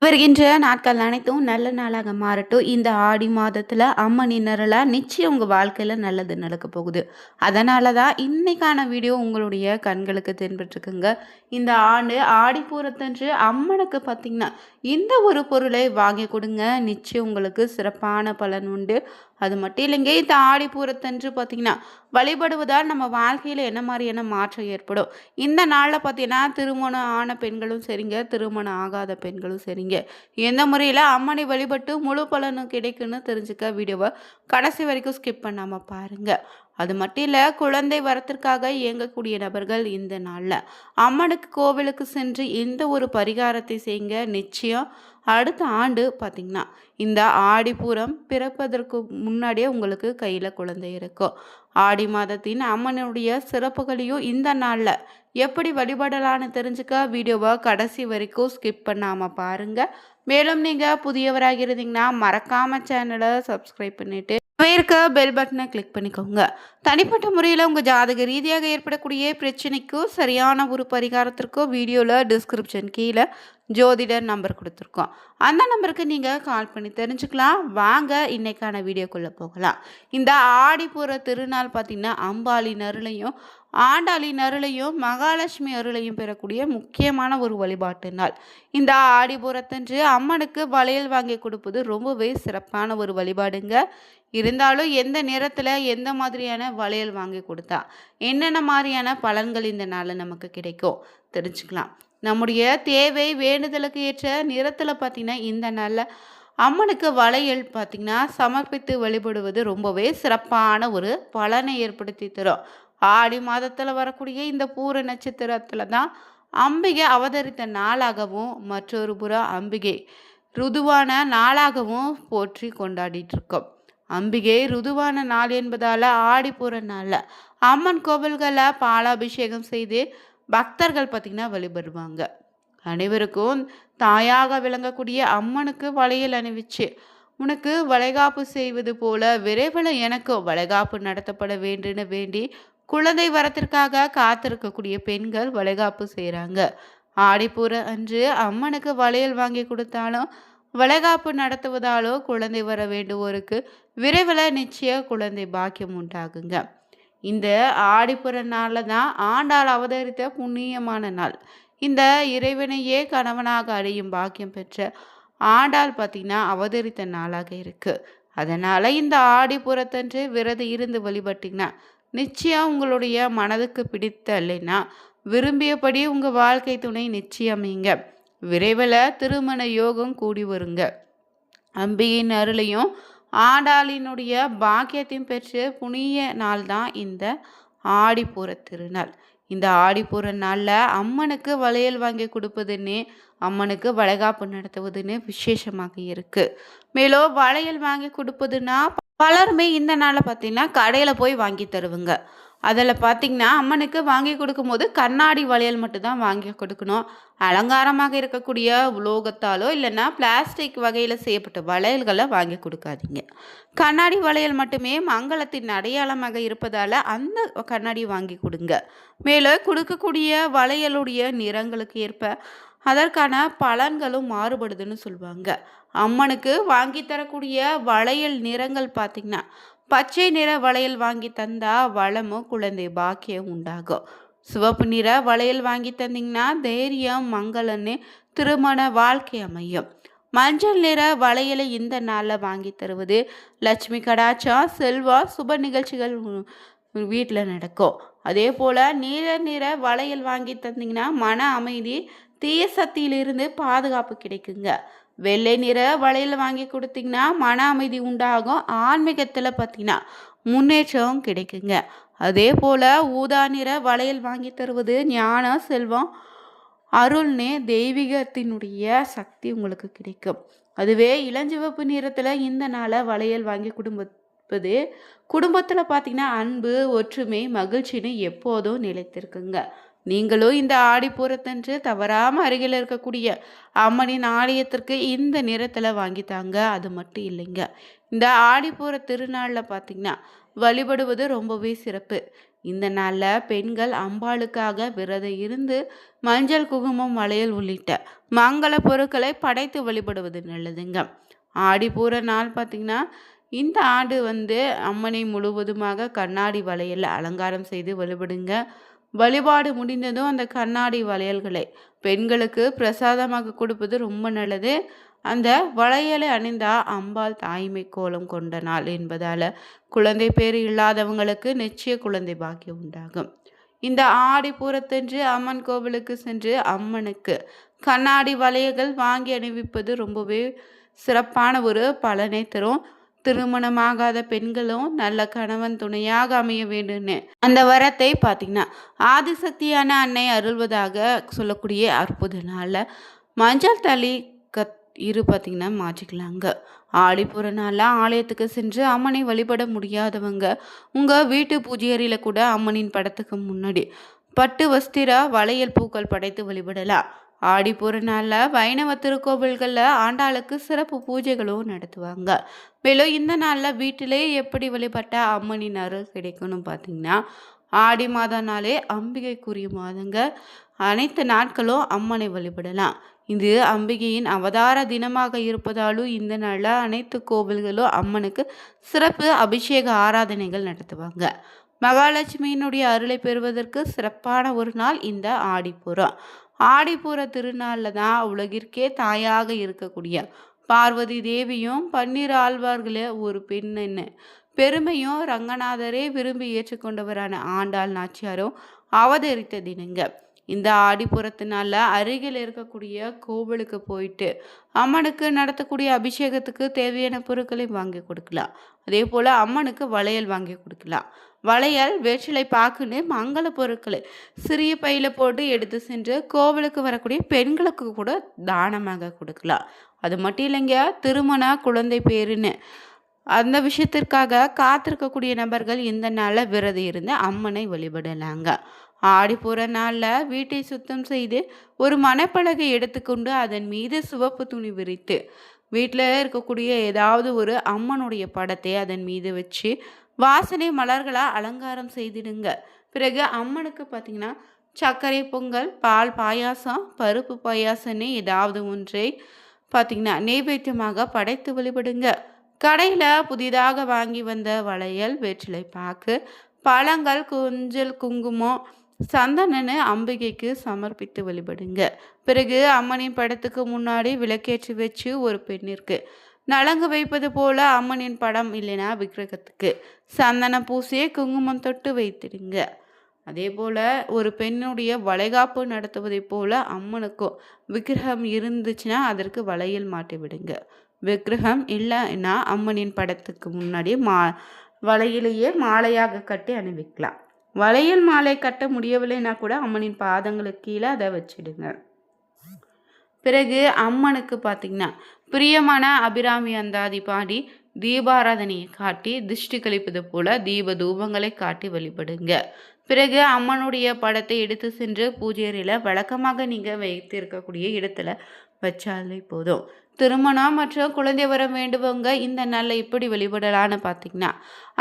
வருகின்ற நாட்கள் அனைத்தும் நல்ல நாளாக மாறட்டும். இந்த ஆடி மாதத்துல அம்மனின் அருளா நிச்சயம் உங்க வாழ்க்கையில நல்லது நடக்க போகுது. அதனால தான் இன்னைக்கான வீடியோ உங்களுடைய கண்களுக்கு தென்பட்டுருக்குங்க. இந்த ஆண்டு ஆடிப்பூரத்தன்று அம்மனுக்கு பார்த்தீங்கன்னா, இந்த ஒரு பொருளை வாங்கி கொடுங்க. நிச்சயம் உங்களுக்கு சிறப்பான பலன் உண்டு. அது மட்டும் இல்லைங்க, இந்த ஆடிப்பூரத்தன்று பார்த்தீங்கன்னா, வழிபடுவதால் நம்ம வாழ்க்கையில என்ன மாதிரியான மாற்றம் ஏற்படும்? இந்த நாளில் பார்த்தீங்கன்னா, திருமணம் ஆன பெண்களும் சரிங்க, திருமணம் ஆகாத பெண்களும் சரிங்க. எந்த முறையில் அம்மனை வழிபட்டு முழு பலனும் கிடைக்குன்னு தெரிஞ்சுக்க வீடியோவை கடைசி வரைக்கும் ஸ்கிப் பண்ணாமல் பாருங்கள். அது மட்டும் இல்லை, குழந்தை வரத்திற்காக இயங்கக்கூடிய நபர்கள் இந்த நாளில் அம்மனுக்கு கோவிலுக்கு சென்று இந்த ஒரு பரிகாரத்தை செய்யுங்க. நிச்சயம் அடுத்த ஆண்டு பார்த்திங்கன்னா இந்த ஆடிப்பூரம் பிறப்பதற்கு முன்னாடியே உங்களுக்கு கையில் குழந்தை இருக்கும். ஆடி மாதத்தின் அம்மனுடைய சிறப்புகளையும் இந்த நாளில் எப்படி வழிபடலான்னு தெரிஞ்சுக்க வீடியோவை கடைசி வரைக்கும் ஸ்கிப் பண்ணாமல் பாருங்கள். மேலும் நீங்கள் புதியவராக இருந்தீங்கன்னா மறக்காமல் சேனலை சப்ஸ்கிரைப் பண்ணிவிட்டு இருக்க பெல் பட்டனை கிளிக் பண்ணிக்கோங்க. தனிப்பட்ட முறையில் உங்கள் ஜாதக ரீதியாக ஏற்படக்கூடிய பிரச்சனைக்கோ சரியான ஒரு பரிகாரத்திற்கோ வீடியோவில் டிஸ்கிரிப்ஷன் கீழே ஜோதிடர் நம்பர் கொடுத்துருக்கோம். அந்த நம்பருக்கு நீங்கள் கால் பண்ணி தெரிஞ்சுக்கலாம். வாங்க இன்னைக்கான வீடியோக்குள்ளே போகலாம். இந்த ஆடிப்புற திருநாள் பார்த்திங்கன்னா அம்பாளின் அருளையும் ஆண்டாளின் அருளையும் மகாலட்சுமி அருளையும் பெறக்கூடிய முக்கியமான ஒரு வழிபாட்டு நாள். இந்த ஆடிப்புறத்தன்று அம்மனுக்கு வளையல் வாங்கி கொடுப்பது ரொம்பவே சிறப்பான ஒரு வழிபாடுங்க. இருந்தாலும் எந்த நேரத்தில் எந்த மாதிரியான வளையல் வாங்கி கொடுத்தா என்னென்ன மாதிரியான பலன்கள் இந்த நாளில் நமக்கு கிடைக்கும் தெரிஞ்சுக்கலாம். நம்முடைய தேவை வேண்டுதலுக்கு ஏற்ற நிறத்தில் பார்த்திங்கன்னா இந்த நாளில் அம்மனுக்கு வளையல் பார்த்திங்கன்னா சமர்ப்பித்து வழிபடுவது ரொம்பவே சிறப்பான ஒரு பலனை ஏற்படுத்தி தரும். ஆடி மாதத்தில் வரக்கூடிய இந்த பூர நட்சத்திரத்தில் தான் அம்பிகை அவதரித்த நாளாகவும் மற்றொரு புறம் அம்பிகை ருதுவான நாளாகவும் போற்றி கொண்டாடிட்டு இருக்கோம். அம்பிகை ருதுவான நாள் என்பதால் ஆடிப்பூர நாளில் அம்மன் கோவில்களில் பாலாபிஷேகம் செய்து பக்தர்கள் பார்த்திங்கன்னா வழிபடுவாங்க. அனைவருக்கும் தாயாக விளங்கக்கூடிய அம்மனுக்கு வளையல் அணிவிச்சு உனக்கு வளைகாப்பு செய்வது போல விரைவில் எனக்கு வளைகாப்பு நடத்தப்பட வேண்டுன்னு வேண்டி குழந்தை வரத்திற்காக காத்திருக்கக்கூடிய பெண்கள் வளைகாப்பு செய்கிறாங்க. ஆடிப்பூர அன்று அம்மனுக்கு வளையல் வாங்கி கொடுத்தாலும் வளைகாப்பு நடத்துவதாலோ குழந்தை வர வேண்டுவோருக்கு விரைவில் நிச்சய குழந்தை பாக்கியம் உண்டாகுங்க. இந்த ஆடிப்புற நாளில் தான் ஆண்டாள் அவதரித்த புண்ணியமான நாள். இந்த இறைவனையே கணவனாக அடையும் பாக்கியம் பெற்ற ஆண்டாள் பார்த்திங்கன்னா அவதரித்த நாளாக இருக்குது. அதனால் இந்த ஆடிப்புறத்தன்று விரதம் இருந்து வழிபட்டிங்கன்னா நிச்சயம் உங்களுடைய மனதுக்கு பிடித்த இல்லைன்னா விரும்பியபடி உங்கள் வாழ்க்கை துணை நிச்சயமீங்க. விரைவில் திருமண யோகம் கூடி வருங்க. அம்பிகையின் அருளையும் ஆண்டாளினுடைய பாக்கியத்தையும் பெற்று புனிய நாள் தான் இந்த ஆடிப்பூர திருநாள். இந்த ஆடிப்பூர நாளில் அம்மனுக்கு வளையல் வாங்கி கொடுப்பதுன்னு அம்மனுக்கு வளைகாப்பு நடத்துவதுன்னு விசேஷமாக இருக்குது. மேலும் வளையல் வாங்கி கொடுப்பதுன்னா பலருமே இந்த நாளில் பார்த்திங்கன்னா கடையில் போய் வாங்கி தருவங்க. அதில் பார்த்திங்கன்னா அம்மனுக்கு வாங்கி கொடுக்கும்போது கண்ணாடி வளையல் மட்டும்தான் வாங்கி கொடுக்கணும். அலங்காரமாக இருக்கக்கூடிய உலோகத்தாலோ இல்லைன்னா பிளாஸ்டிக் வகையில் செய்யப்பட்ட வளையல்களை வாங்கி கொடுக்காதீங்க. கண்ணாடி வளையல் மட்டுமே மங்களத்தின் அடையாளமாக இருப்பதால் அந்த கண்ணாடி வாங்கி கொடுங்க. மேலும் கொடுக்கக்கூடிய வளையலுடைய நிறங்களுக்கு ஏற்ப அதற்கான பலன்களும் மாறுபடுதுன்னு சொல்லுவாங்க. அம்மனுக்கு வாங்கி தரக்கூடிய வளையல் நிறங்கள் பார்த்திங்கன்னா பச்சை நிற வளையல் வாங்கி தந்தா வளமும் குழந்தை பாக்கியம் உண்டாகும். சிவப்பு நிற வளையல் வாங்கி தந்தீங்கன்னா தைரியம் மங்களன்னு திருமண வாழ்க்கை அமையும். மஞ்சள் நிற வளையலை இந்த நாளில் வாங்கி தருவது லட்சுமி கடாட்சம் செல்வா சுப நிகழ்ச்சிகள் வீட்டில் நடக்கும். அதே போல் நீல நிற வளையல் வாங்கி தந்தீங்கன்னா மன அமைதி தீய சக்தியிலிருந்து பாதுகாப்பு கிடைக்குங்க. வெள்ளை நிற வளையல் வாங்கி கொடுத்தீங்கன்னா மன அமைதி உண்டாகும். ஆன்மீகத்தில் பார்த்தீங்கன்னா முன்னேற்றம் கிடைக்குங்க. அதே போல் ஊதா நிற வளையல் வாங்கி தருவது ஞானம் செல்வம் அருள்னே தெய்வீகத்தினுடைய சக்தி உங்களுக்கு கிடைக்கும். அதுவே இளஞ்சிவப்பு நிறத்தில் இந்த நாளை வளையல் வாங்கி குடும்பத்தில் பார்த்தீங்கன்னா அன்பு ஒற்றுமை மகிழ்ச்சின்னு எப்போதும் நிலைத்திருக்குங்க. நீங்களும் இந்த ஆடிப்பூரத்தன்று தவறாமல் அருகில் இருக்கக்கூடிய அம்மனின் ஆலயத்திற்கு இந்த நிறத்தில் வாங்கித்தாங்க. அது மட்டும் இல்லைங்க, இந்த ஆடிப்பூர திருநாளில் பார்த்திங்கன்னா வழிபடுவது ரொம்பவே சிறப்பு. இந்த நாளில் பெண்கள் அம்பாளுக்காக விரதம் இருந்து மஞ்சள் குங்குமம் வளையல் உள்ளிட்ட மங்கள பொருட்களை படைத்து வழிபடுவது நல்லதுங்க. ஆடிப்பூர நாள் பார்த்திங்கன்னா இந்த ஆண்டு அம்மனை முழுவதுமாக கண்ணாடி வளையல் அலங்காரம் செய்து வழிபடுங்க. வழிபாடு முடிந்ததும் அந்த கண்ணாடி வளையல்களை பெண்களுக்கு பிரசாதமாக கொடுப்பது ரொம்ப நல்லது. அந்த வளையலை அணிந்தா அம்பாள் தாய்மை கோலம் கொண்ட நாள் என்பதால் குழந்தை பேர் இல்லாதவங்களுக்கு நிச்சய குழந்தை பாக்கியம் உண்டாகும். இந்த ஆடிப்பூரத்தன்று அம்மன் கோவிலுக்கு சென்று அம்மனுக்கு கண்ணாடி வளையல்கள் வாங்கி அணிவிப்பது ரொம்பவே சிறப்பான ஒரு பலனை தரும். திருமணமாகாத பெண்களும் நல்ல கணவன் துணையாக அமைய வேண்டும்னு அந்த வரத்தை பார்த்தீங்கன்னா ஆதிசக்தியான அன்னை அருள்வதாக சொல்லக்கூடிய அற்புத நாளில் மஞ்சள் தளி பார்த்தீங்கன்னா மாற்றிக்கலாங்க. ஆடிப்பூர நாளில் ஆலயத்துக்கு சென்று அம்மனை வழிபட முடியாதவங்க உங்கள் வீட்டு பூஜை அறையில் கூட அம்மனின் படத்துக்கு முன்னாடி பட்டு வஸ்திர வளையல் பூக்கள் படைத்து வழிபடலாம். ஆடிப்பூர நாளில் வைணவ திருக்கோவில்களில் ஆண்டாளுக்கு சிறப்பு பூஜைகளும் நடத்துவாங்க. மேலும் இந்த நாளில் வீட்டிலே எப்படி வழிபட்ட அம்மனின் அருள் கிடைக்கணும் பார்த்தீங்கன்னா ஆடி மாதம்னாலே அம்பிகைக்குரிய மாதங்க. அனைத்து நாட்களும் அம்மனை வழிபடலாம். இது அம்பிகையின் அவதார தினமாக இருப்பதாலும் இந்த நாளில் அனைத்து கோவில்களும் அம்மனுக்கு சிறப்பு அபிஷேக ஆராதனைகள் நடத்துவாங்க. மகாலட்சுமியினுடைய அருளை பெறுவதற்கு சிறப்பான ஒரு நாள் இந்த ஆடிப்பூரம். ஆடிப்பூர திருநாளில் தான் உலகிற்கே தாயாக இருக்கக்கூடிய பார்வதி தேவியும் 12 ஆழ்வார்களே ஒரு பெண்ணு பெருமையும் ரங்கநாதரே விரும்பி ஏற்றுக்கொண்டவரான ஆண்டாள் நாச்சியாரும் அவதரித்த தினங்க. இந்த ஆடிப்புறத்தினால அருகில் இருக்கக்கூடிய கோவிலுக்கு போயிட்டு அம்மனுக்கு நடத்தக்கூடிய அபிஷேகத்துக்கு தேவையான பொருட்களை வாங்கி கொடுக்கலாம். அதே போல் அம்மனுக்கு வளையல் வாங்கி கொடுக்கலாம். வளையல் வெற்றிலை பாக்குன்னு மங்கள பொருட்களை சிறிய பையில் போட்டு எடுத்து சென்று கோவிலுக்கு வரக்கூடிய பெண்களுக்கு கூட தானமாக கொடுக்கலாம். அது மட்டும் இல்லைங்க, திருமண குழந்தை பேருன்னு அந்த விஷயத்திற்காக காத்திருக்கக்கூடிய நபர்கள் இந்த நாளில் விரதம் இருந்து அம்மனை வழிபடலாங்க. ஆடிப்பூர நாளில் வீட்டை சுத்தம் செய்து ஒரு மணப்பலகை எடுத்துக்கொண்டு அதன் மீது சிவப்பு துணி விரித்து வீட்டில் இருக்கக்கூடிய ஏதாவது ஒரு அம்மனுடைய படத்தை அதன் மீது வச்சு வாசனை மலர்களாக அலங்காரம் செய்திடுங்க. பிறகு அம்மனுக்கு பார்த்திங்கன்னா சர்க்கரை பொங்கல், பால் பாயாசம், பருப்பு பாயாசம்னு ஏதாவது ஒன்றை பார்த்திங்கன்னா நெய்வேத்தியமாக படைத்து வழிபடுங்க. கடையில் புதிதாக வாங்கி வந்த வளையல், வெற்றிலை பாக்கு, பழங்கள், கொஞ்சல், குங்குமம், சந்தனன்னு அம்பிகைக்கு சமர்ப்பித்து வழிபடுங்க. பிறகு அம்மனின் படத்துக்கு முன்னாடி விளக்கேற்றி வச்சு ஒரு பெண்ணிற்கு நலங்கு வைப்பது போல அம்மனின் படம் இல்லைனா விக்கிரகத்துக்கு சந்தனம் பூசி குங்குமம் தொட்டு வைத்திடுங்க. அதே போல் ஒரு பெண்ணுடைய வளைகாப்பு நடத்துவதை போல் அம்மனுக்கும் விக்கிரகம் இருந்துச்சுன்னா அதற்கு வளையல் மாட்டி விடுங்க. விக்கிரகம் இல்லைன்னா அம்மனின் படத்துக்கு முன்னாடி வளையிலேயே மாலையாக கட்டி அணிவிக்கலாம். வளையல் மாலை கட்ட முடியவில்லைன்னா கூட அம்மனின் பாதங்களுக்கு கீழே அதை வச்சிடுங்க. பிறகு அம்மனுக்கு பார்த்திங்கன்னா பிரியமான அபிராமி அந்தாதி பாடி தீபாராதனையை காட்டி திருஷ்டி கழிப்பது போல தீப தூபங்களை காட்டி வழிபடுங்க. பிறகு அம்மனுடைய படத்தை எடுத்து சென்று பூஜை அறையில் வழக்கமாக நீங்கள் வைத்து இருக்கக்கூடிய இடத்துல வச்சாலே போதும். திருமணம் மற்றும் குழந்தை வர வேண்டுவங்க இந்த நாளில் எப்படி வழிபடலான்னு பார்த்தீங்கன்னா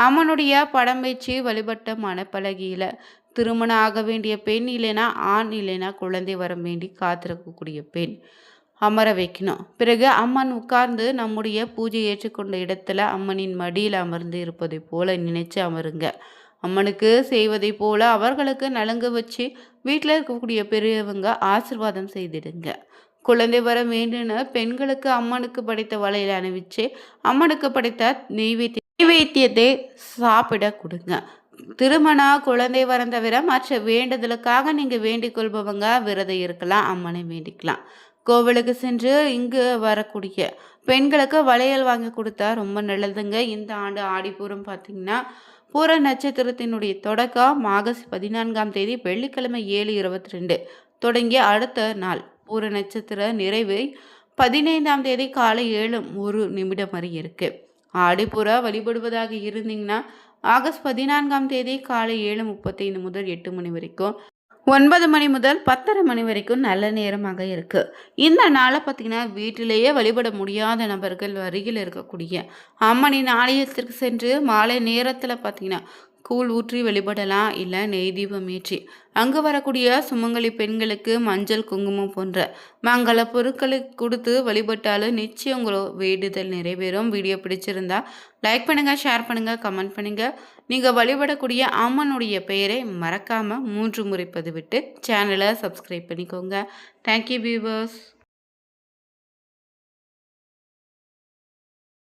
அம்மனுடைய படம் வச்சு வழிபட்ட மணப்பலகையில் திருமணம் ஆக வேண்டிய பெண் இல்லைனா ஆண் இல்லைனா குழந்தை வர வேண்டி காத்திருக்கக்கூடிய பெண் அமர வைக்கணும். பிறகு அம்மன் உட்கார்ந்து நம்முடைய பூஜை ஏற்றுக்கொண்ட இடத்துல அம்மனின் மடியில் அமர்ந்து இருப்பதை போல நினைச்சு அமருங்க. அம்மனுக்கு செய்வதை போல அவர்களுக்கு நலங்கு வச்சு வீட்டில் இருக்கக்கூடிய பெரியவங்க ஆசிர்வாதம் செய்திடுங்க. குழந்தை வர வேண்டுன்னு பெண்களுக்கு அம்மனுக்கு படைத்த வளையல் அணிவிச்சு அம்மனுக்கு படைத்த நெய்வேத்தியத்தை சாப்பிட கொடுங்க. திருமண குழந்தை வரம் தவிர மற்ற வேண்டுதலுக்காக நீங்கள் வேண்டிக் கொள்பவங்க விரதம் இருக்கலாம், அம்மனை வேண்டிக்கலாம். கோவிலுக்கு சென்று இங்கு வரக்கூடிய பெண்களுக்கு வளையல் வாங்கி கொடுத்தா ரொம்ப நல்லதுங்க. இந்த ஆண்டு ஆடிப்பூரம் பார்த்திங்கன்னா பூர நட்சத்திரத்தினுடைய தொடக்கம் ஆகஸ்ட் 14ஆம் தேதி வெள்ளிக்கிழமை 7:22 தொடங்கி அடுத்த நாள் பூர நட்சத்திர நிறைவு 15ஆம் தேதி காலை 7:01 வரை இருக்கு. ஆடிப்புற வழிபடுவதாக இருந்தீங்கன்னா ஆகஸ்ட் 14ஆம் தேதி காலை 7:35 முதல் 8 மணி வரைக்கும், 9 மணி முதல் 10:30 மணி வரைக்கும் நல்ல நேரமாக இருக்குது. இந்த நாளை பார்த்திங்கன்னா வீட்டிலேயே வழிபட முடியாத நபர்கள் அருகில் இருக்கக்கூடிய அம்மனின் ஆலயத்திற்கு சென்று மாலை நேரத்தில் பார்த்திங்கன்னா கூழ் ஊற்றி வழிபடலாம், இல்ல நெய் தீபம் ஏற்றி. அங்கு வரக்கூடிய சுமங்கலி பெண்களுக்கு மஞ்சள், குங்குமம் போன்ற மங்கள பொருட்களை கொடுத்து வழிபட்டாலும் நிச்சயம் உங்களோட வேண்டுதல் நிறைவேறும். வீடியோ பிடிச்சிருந்தா லைக் பண்ணுங்க, ஷேர் பண்ணுங்க, கமெண்ட் பண்ணுங்க. நீங்க வழிபடக்கூடிய அம்மனுடைய பெயரை மறக்காம 3 முறை பதிவிட்டு சேனலை சப்ஸ்கிரைப் பண்ணிக்கோங்க. Thank you viewers.